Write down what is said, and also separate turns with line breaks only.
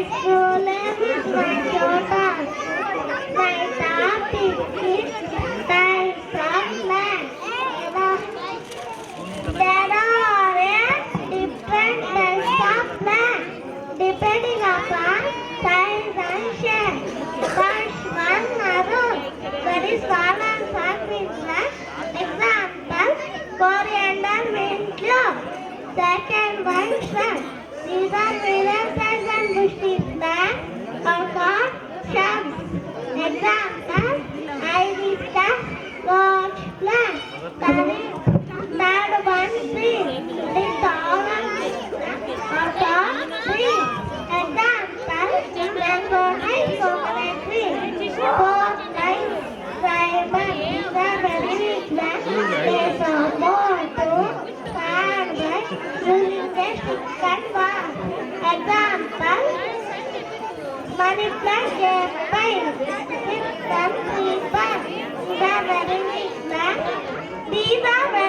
school is my daughter. My topic is types of land. There are different types of land depending upon size and shape. First one, maroon, very small and soft in flesh. Example, coriander, mint, clove. Second one, shrub. These are medium-sized and bushy plants or called shrubs. Example, ivy, watch plant. Third one, tree. The tall or tall tree. Example, mango tree, coconut tree. Fourth line, fiber. These are very big plants. They support to farmers using their stick and bark. Example, money plant, pine. Fifth one, creeper. These are very big plants. These are very